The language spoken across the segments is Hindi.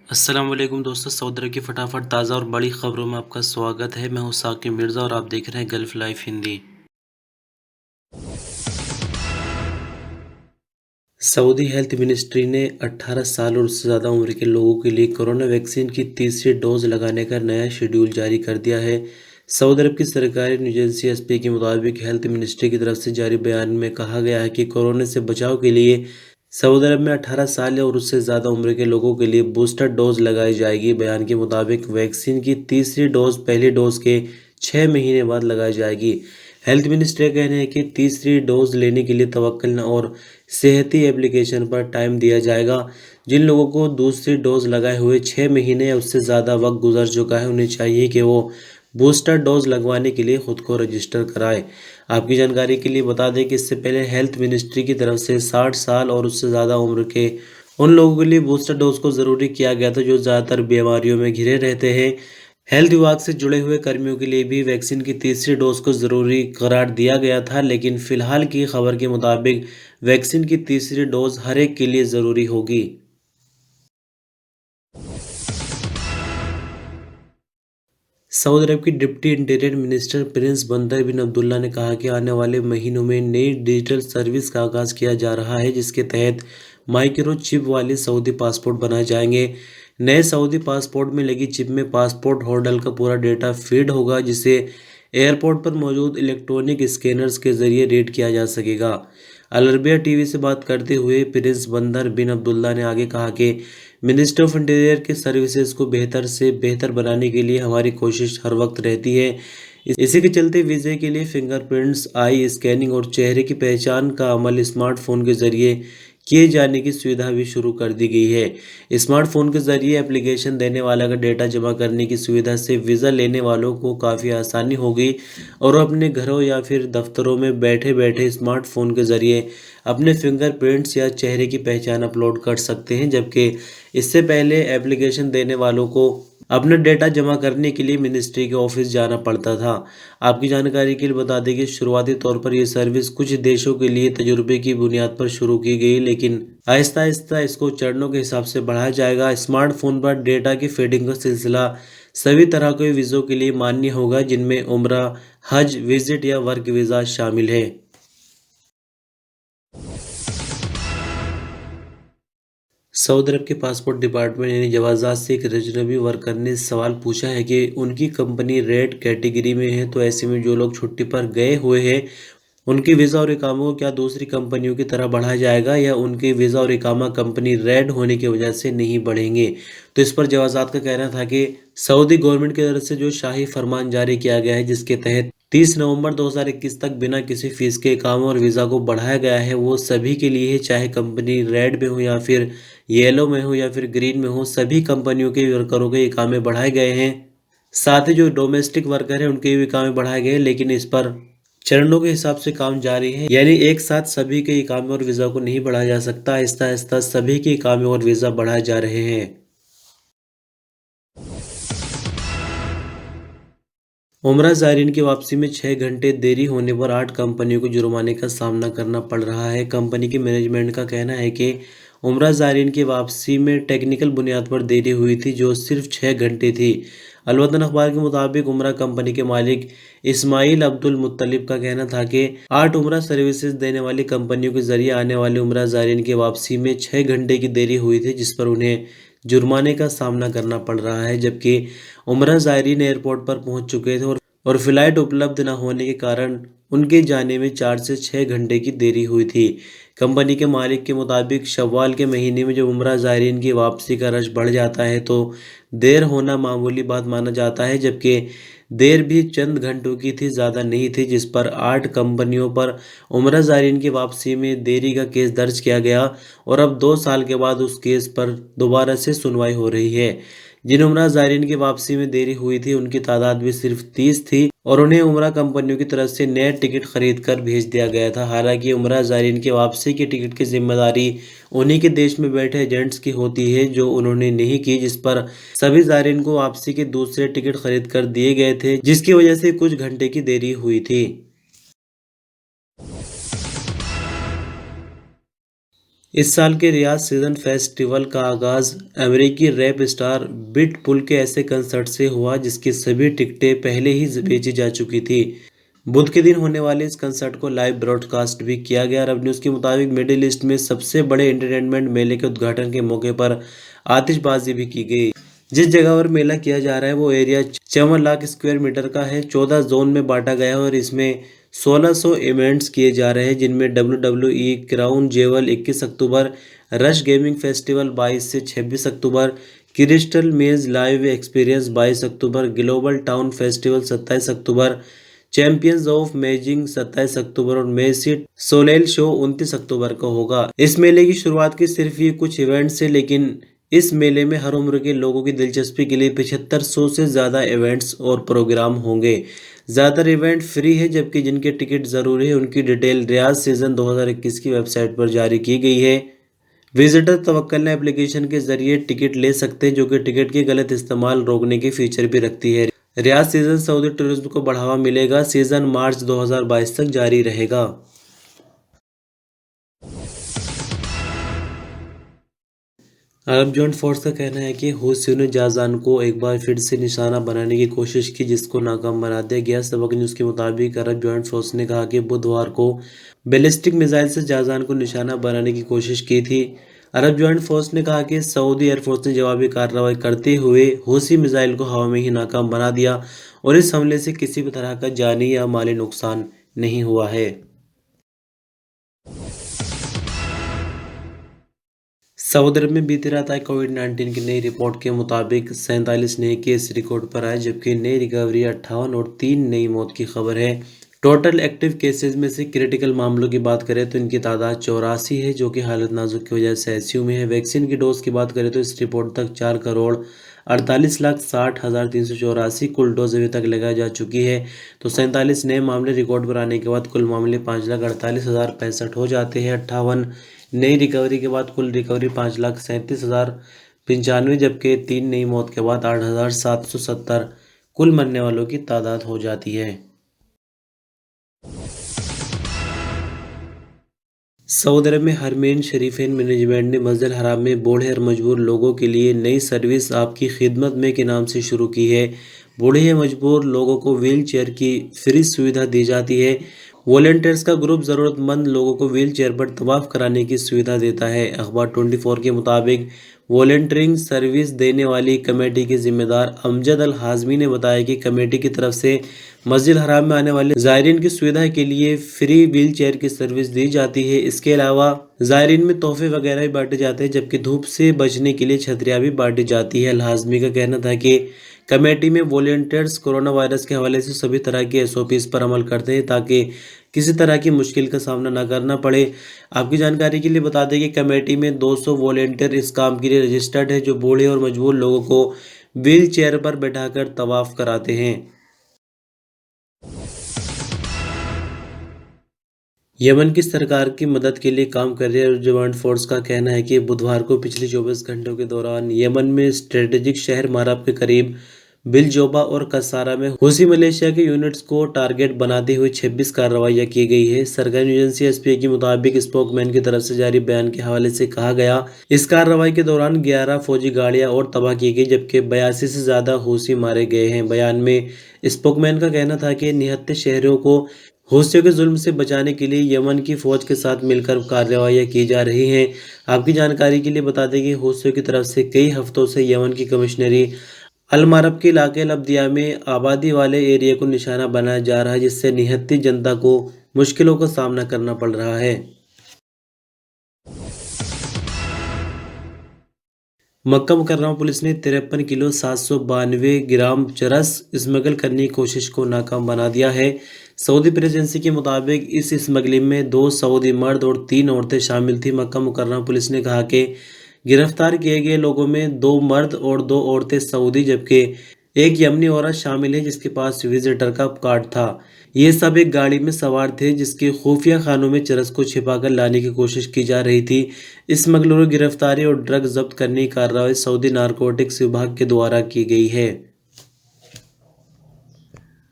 अस्सलाम वालेकुम दोस्तों, सऊदी अरब की फटाफट ताज़ा और बड़ी खबरों में आपका स्वागत है। मैं हूं साकिब मिर्ज़ा और आप देख रहे हैं gulf life Hindi. Saudi health ministry ने 18 साल और उससे ज़्यादा उम्र के लोगों के लिए कोरोना वैक्सीन की तीसरी डोज लगाने का नया शेड्यूल जारी कर दिया है। सऊदी अरब की सरकारी न्यूज एजेंसी एसपी के मुताबिक हेल्थ मिनिस्ट्री की तरफ से जारी बयान में कहा गया है कि कोरोना से बचाव के लिए सऊदी अरब में 18 साल और उससे ज़्यादा उम्र के लोगों के लिए बूस्टर डोज लगाई जाएगी। बयान के मुताबिक वैक्सीन की तीसरी डोज पहली डोज के 6 महीने बाद लगाई जाएगी। हेल्थ मिनिस्ट्री का कहना है कि तीसरी डोज लेने के लिए तवक्कल और सेहती एप्लीकेशन पर टाइम दिया जाएगा। जिन लोगों को दूसरी डोज लगाए हुए 6 महीने या उससे ज़्यादा वक्त गुजर चुका है, उन्हें चाहिए कि वो बूस्टर डोज लगवाने के लिए खुद को रजिस्टर कराएं। आपकी जानकारी के लिए बता दें कि इससे पहले हेल्थ मिनिस्ट्री की तरफ से 60 साल और उससे ज़्यादा उम्र के उन लोगों के लिए बूस्टर डोज को ज़रूरी किया गया था जो ज़्यादातर बीमारियों में घिरे रहते हैं। हेल्थ विभाग से जुड़े हुए कर्मियों के लिए भी वैक्सीन की तीसरी डोज को ज़रूरी करार दिया गया था, लेकिन फिलहाल की खबर के मुताबिक वैक्सीन की तीसरी डोज हर एक के लिए ज़रूरी होगी। सऊदी अरब की डिप्टी इंटीरियर मिनिस्टर प्रिंस बंदर बिन अब्दुल्ला ने कहा कि आने वाले महीनों में नई डिजिटल सर्विस का आगाज़ किया जा रहा है, जिसके तहत माइक्रो चिप वाले सऊदी पासपोर्ट बनाए जाएंगे। नए सऊदी पासपोर्ट में लगी चिप में पासपोर्ट होल्डर का पूरा डेटा फीड होगा, जिसे एयरपोर्ट पर मौजूद इलेक्ट्रॉनिक स्कैनर्स के जरिए रीड किया जा सकेगा। अल अरबिया टीवी से बात करते हुए प्रिंस बंदर बिन अब्दुल्ला ने आगे कहा कि मिनिस्ट्री ऑफ इंटीरियर के सर्विसेज को बेहतर से बेहतर बनाने के लिए हमारी कोशिश हर वक्त रहती है। इसी के चलते वीज़े के लिए फिंगरप्रिंट्स, आई स्कैनिंग और चेहरे की पहचान का अमल स्मार्टफोन के जरिए किए जाने की सुविधा भी शुरू कर दी गई है। स्मार्टफोन के जरिए एप्लीकेशन देने वाला का डेटा जमा करने की सुविधा से वीज़ा लेने वालों को काफ़ी आसानी होगी और वो अपने घरों या फिर दफ्तरों में बैठे बैठे स्मार्टफोन के जरिए अपने फिंगरप्रिंट्स या चेहरे की पहचान अपलोड कर सकते हैं, जबकि इससे पहले एप्लीकेशन देने वालों को अपना डेटा जमा करने के लिए मिनिस्ट्री के ऑफिस जाना पड़ता था। आपकी जानकारी के लिए बता दें कि शुरुआती तौर पर यह सर्विस कुछ देशों के लिए तजुर्बे की बुनियाद पर शुरू की गई, लेकिन आहिस्ता आहिस्ता इसको चरणों के हिसाब से बढ़ाया जाएगा। स्मार्टफोन पर डेटा की फीडिंग का सिलसिला सभी तरह के वीज़ों के लिए मान्य होगा, जिनमें उम्रा, हज, विजिट या वर्क वीज़ा शामिल है। सऊदी अरब के पासपोर्ट डिपार्टमेंट यानी जवाज़ात से एक अजनबी वर्कर ने सवाल पूछा है कि उनकी कंपनी रेड कैटेगरी में है, तो ऐसे में जो लोग छुट्टी पर गए हुए हैं उनके वीज़ा और इकामा को क्या दूसरी कंपनियों की तरह बढ़ाया जाएगा या उनके वीज़ा और इकामा कंपनी रेड होने की वजह से नहीं बढ़ेंगे। तो इस पर जवाज़ात का कहना था कि सऊदी गवर्नमेंट की तरफ से जो शाही फरमान जारी किया गया है, जिसके तहत 30 नवंबर 2021 तक बिना किसी फीस के इकामा और वीज़ा को बढ़ाया गया है, वो सभी के लिए है, चाहे कंपनी रेड में हो या फिर येलो में हो या फिर ग्रीन में हो। सभी कंपनियों के वर्करों के इकामे बढ़ाए गए हैं। साथ ही जो डोमेस्टिक वर्कर हैं उनके भी इकामे बढ़ाए गए हैं, लेकिन इस पर चरणों के हिसाब से काम जारी है, यानी एक साथ सभी के इकामे और वीज़ा को नहीं बढ़ाया जा सकता। आहिस्ता आहिस्ता सभी के इकामे और वीज़ा बढ़ाए जा रहे हैं। उमरा ज़ायरीन की वापसी में 6 घंटे देरी होने पर 8 कंपनियों को जुर्माने का सामना करना पड़ रहा है। कंपनी की मैनेजमेंट का कहना है कि उमरा ज़ायरीन की वापसी में टेक्निकल बुनियाद पर देरी हुई थी, जो सिर्फ 6 घंटे थी। अलवतन अखबार के मुताबिक उमरा कंपनी के मालिक इस्माइल अब्दुल मुत्तलिब का कहना था कि 8 उमरा सर्विसेज देने वाली कंपनियों के जरिए आने वाले उमरा ज़ायरीन की वापसी में 6 घंटे की देरी हुई थी, जिस पर उन्हें जुर्माने का सामना करना पड़ रहा है। जबकि उमरा ज़ायरीन एयरपोर्ट पर पहुंच चुके थे और फ्लाइट उपलब्ध न होने के कारण उनके जाने में 4 से 6 घंटे की देरी हुई थी। कंपनी के मालिक के मुताबिक शव्वाल के महीने में जब उमरा ज़ायरीन की वापसी का रश बढ़ जाता है तो देर होना मामूली बात माना जाता है, जबकि देर भी चंद घंटों की थी, ज़्यादा नहीं थी, जिस पर 8 कंपनियों पर उमरा ज़ायरीन की वापसी में देरी का केस दर्ज किया गया और अब 2 साल के बाद उस केस पर दोबारा से सुनवाई हो रही है। जिन उमरा ज़ायरीन की वापसी में देरी हुई थी उनकी तादाद भी सिर्फ 30 थी और उन्हें उमरा कंपनियों की तरफ से नए टिकट खरीद कर भेज दिया गया था। हालांकि उमरा ज़ायरीन की वापसी की टिकट की जिम्मेदारी उन्हीं के देश में बैठे एजेंट्स की होती है, जो उन्होंने नहीं की, जिस पर सभी ज़ायरीन को वापसी के दूसरे टिकट खरीद कर दिए गए थे, जिसकी वजह से कुछ घंटे की देरी हुई थी। इस साल के रियाद सीजन फेस्टिवल का आगाज अमेरिकी रैप स्टार पिटबुल के ऐसे कंसर्ट से हुआ जिसकी सभी टिकटें पहले ही बेची जा चुकी थी। बुध के दिन होने वाले इस कंसर्ट को लाइव ब्रॉडकास्ट भी किया गया। अरब न्यूज़ के मुताबिक मिडिल ईस्ट में सबसे बड़े एंटरटेनमेंट मेले के उद्घाटन के मौके पर आतिशबाजी भी की गई। जिस जगह पर मेला किया जा रहा है वो एरिया 54 लाख स्क्वायर मीटर का है। 14 जोन में बांटा गया है और इसमें 1600 इवेंट्स किए जा रहे हैं, जिनमें WWE क्राउन जेवल 21 अक्टूबर, रश गेमिंग फेस्टिवल 22 से 26 अक्टूबर, क्रिस्टल मेज लाइव एक्सपीरियंस 22 अक्टूबर, ग्लोबल टाउन फेस्टिवल 27 अक्टूबर, चैंपियंस ऑफ मेजिंग 27 अक्टूबर और मेसी सोलेल शो 29 अक्टूबर को होगा। इस मेले की शुरुआत की सिर्फ ये कुछ इवेंट्स है, लेकिन इस मेले में हर उम्र के लोगों की दिलचस्पी के लिए 7500 से ज़्यादा इवेंट्स और प्रोग्राम होंगे। ज़्यादातर इवेंट फ्री है, जबकि जिनके टिकट ज़रूरी है उनकी डिटेल रियाद सीज़न 2021 की वेबसाइट पर जारी की गई है। विजिटर तवक्कलना एप्लीकेशन के जरिए टिकट ले सकते हैं, जो कि टिकट के गलत इस्तेमाल रोकने की फीचर भी रखती है। रियाद सीजन सऊदी टूरिज्म को बढ़ावा मिलेगा। सीजन मार्च 2022 तक जारी रहेगा। अरब जॉइंट फोर्स का कहना है कि हूथियों ने जाज़ान को एक बार फिर से निशाना बनाने की कोशिश की, जिसको नाकाम बना दिया गया। सबक न्यूज़ के मुताबिक अरब जॉइंट फोर्स ने कहा कि बुधवार को बैलिस्टिक मिसाइल से जाज़ान को निशाना बनाने की कोशिश की थी। अरब जॉइंट फोर्स ने कहा कि सऊदी एयरफोर्स ने जवाबी कार्रवाई करते हुए हूथी मिसाइल को हवा में ही नाकाम बना दिया और इस हमले से किसी भी तरह का जानी या माली नुकसान नहीं हुआ है। सऊदी अरब में बीती रात आई कोविड-19 की नई रिपोर्ट के मुताबिक 47 नए केस रिकॉर्ड पर आए, जबकि नई रिकवरी 58 और 3 नई मौत की खबर है। टोटल एक्टिव केसेस में से क्रिटिकल मामलों की बात करें तो इनकी तादाद 84 है, जो कि हालत नाजुक की वजह से ICU में है। वैक्सीन की डोज की बात करें तो इस रिपोर्ट तक 4,48,60,384 कुल डोज अभी तक लगाई जा चुकी है। तो 47 नए मामले रिकॉर्ड पर आने के बाद कुल मामले 5,48,065 हो जाते हैं। 58 नई रिकवरी के बाद कुल रिकवरी 5,37,095, जबकि 3 नई मौत के बाद 8,770 कुल मरने वालों की तादाद हो जाती है। सऊदी अरब में हरमैन शरीफैन मैनेजमेंट ने मस्जिद हराम में बूढ़े और मजबूर लोगों के लिए नई सर्विस आपकी खिदमत में के नाम से शुरू की है। बूढ़े या मजबूर लोगों को व्हील चेयर की फ्री सुविधा दी जाती है। वॉलंटियर्स का ग्रुप ज़रूरतमंद लोगों को व्हील चेयर पर तवाफ़ कराने की सुविधा देता है। अखबार 24 के मुताबिक वॉलंटियरिंग सर्विस देने वाली कमेटी के जिम्मेदार अमजद अल हाजमी ने बताया कि कमेटी की तरफ से मस्जिद हराम में आने वाले ज़ायरीन की सुविधा के लिए फ्री व्हील चेयर की सर्विस दी जाती है। इसके अलावा ज़ायरीन में तोहफे वगैरह भी बांटे जाते हैं, जबकि धूप से बचने के लिए छतरियाँ भी बांटी जाती है। अल हाजमी का कहना था कि कमेटी में वॉलंटियर्स कोरोना वायरस के हवाले से सभी तरह के SOPs पर अमल करते हैं ताकि किसी तरह की मुश्किल का सामना न करना पड़े। आपकी जानकारी के लिए बता दें कि कमेटी में 200 वॉलंटियर इस काम के लिए रजिस्टर्ड है, जो बूढ़े और मजबूर लोगों को व्हील चेयर पर बैठाकर तवाफ कराते हैं। यमन की सरकार की मदद के लिए काम कर रही अरब जॉइंट फोर्स का कहना है कि बुधवार को पिछले 24 घंटों के दौरान यमन में स्ट्रेटेजिक शहर मारब के करीब बिलजोबा और कसारा में हूसी मलेशिया के यूनिट्स को टारगेट बनाते हुए 26 कार्रवाइयाँ की गई है। सरकारी एजेंसी SPA के मुताबिक स्पोकमैन की तरफ से जारी बयान के हवाले से कहा गया, इस कार्रवाई के दौरान 11 फौजी गाड़ियां और तबाह की गई, जबकि 82 से ज़्यादा हूसी मारे गए हैं। बयान में स्पोकमैन का कहना था कि निहत्ते शहरों को हूसियों के जुल्म से बचाने के लिए यमन की फौज के साथ मिलकर कार्रवाइयाँ की जा रही हैं। आपकी जानकारी के लिए बता दें कि हूसियों की तरफ से कई हफ्तों से यमन की कमिश्नरी अलमारब के इलाके लब्दिया में आबादी वाले एरिया को निशाना बनाया जा रहा है, जिससे निहत्ती जनता को मुश्किलों का सामना करना पड़ रहा है। मक्का मुकर्रमा पुलिस ने 53 किलो 792 ग्राम चरस स्मगल करने की कोशिश को नाकाम बना दिया है। सऊदी प्रेस एजेंसी के मुताबिक इस स्मगलिंग में 2 सऊदी मर्द और 3 औरतें शामिल थी। मक्का मुकर्रमा पुलिस ने कहा कि गिरफ्तार किए गए लोगों में 2 मर्द और 2 औरतें सऊदी, जबकि एक यमनी औरत शामिल है जिसके पास विजिटर का कार्ड था। ये सब एक गाड़ी में सवार थे जिसके खुफिया खानों में चरस को छिपाकर लाने की कोशिश की जा रही थी। स्मगलरों की गिरफ्तारी और ड्रग जब्त करने की कार्रवाई सऊदी नारकोटिक्स विभाग के द्वारा की गई है।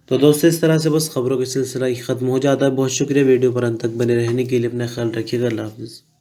तो दोस्तों, इस तरह से बस खबरों का सिलसिला ख़त्म हो जाता है। बहुत शुक्रिया वीडियो पर अंत तक बने रहने के लिए। अपना ख्याल रखिएगा। अल्लाह हाफ़िज़।